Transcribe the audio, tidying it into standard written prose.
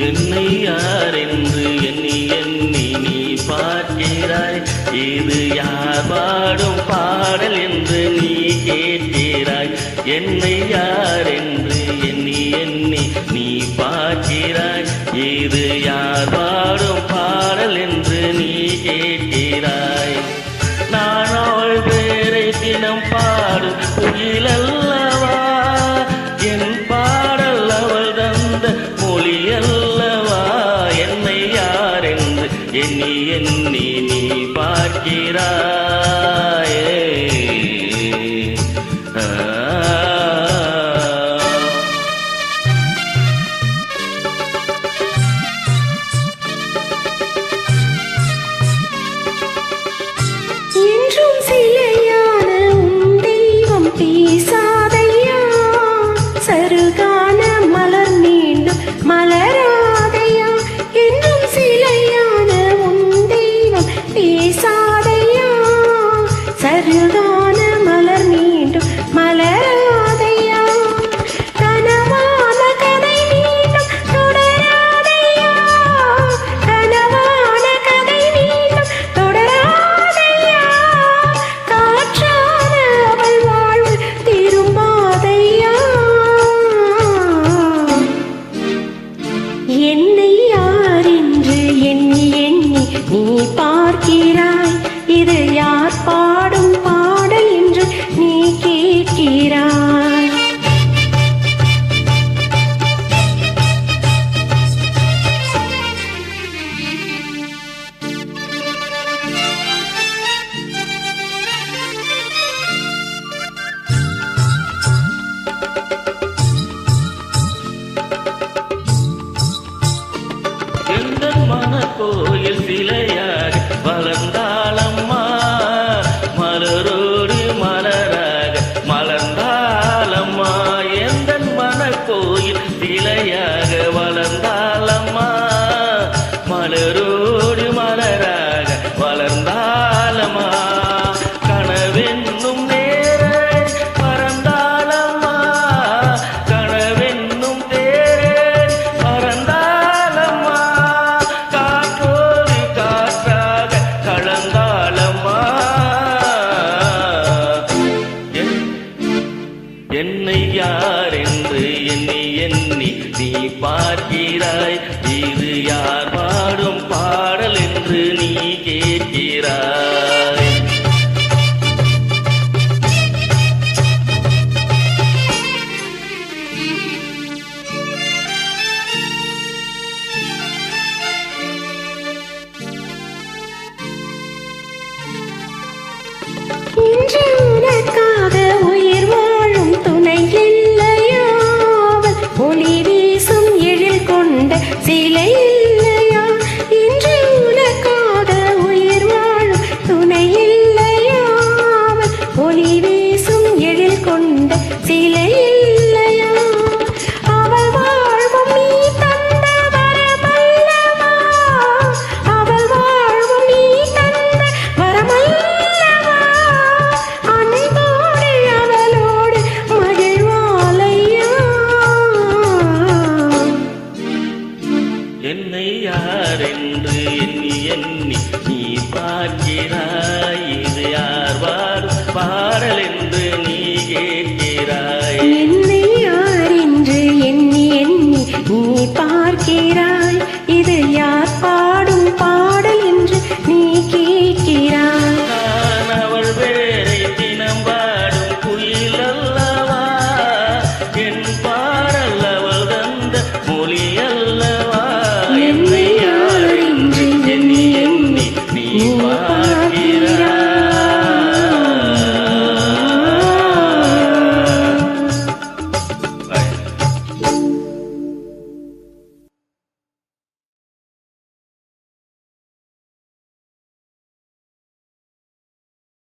என்னை யார் என்று எண்ணி எண்ணி நீ பார்க்கிறாய். இது யார் பாடும் பாடல் என்று நீ கேட்கிறாய். என்னை யார் என்று எண்ணி எண்ணி நீ பார்க்கிறாய். இது யார் பாடும் பாடல் என்று நீ கேட்கிறாய். நான் அவள் பேரை தினம் பாடும் குயிலல்லவா, என் பாடல் அவள் தந்த மொழி அல்லவா. என்னை யார் என்று எண்ணி எண்ணி நீ பார்க்கிறாய். என்றும் சிலையான உன் தெய்வம் பேசாதையா, சருகான மலர் மீண்டும் மலராதையா. என்றும் சிலையான உன் தெய்வம் பேசாதையா, சருகான மலர் மீண்டும் மலராதையா. கனவான கதை மீண்டும் தொடராதையா, கனவான கதை மீண்டும் தொடராதையா. காற்றான அவள் வாழ்வு திரும்பாதையா. என்னை யார் என்று எண்ணி எண்ணி நீ பார்க்கிறாய். இது யார் பாடும் பாடல் என்று நீ கேட்கிறாய். எங்கள் மனக்கோயில் சிலையாக வளர்ந்தாளம்மா, மலரோடு மலராக மலர்ந்தாளம்மா. எங்கள் மனக்கோயில் சிலையாக வளர்ந்தாளம்மா, மலரோடு மலராக வளர்ந்தாளம்மா. கனவென்னும் நேரே பறந்தாளம்மா, கனவென்னும் தேரே பறந்தாளம்மா. காற்றோடு காற்றாக கலந்தாளம்மா. என்னை யார் என்று எண்ணி எண்ணி நீ பார்க்கிறாய். இது யார்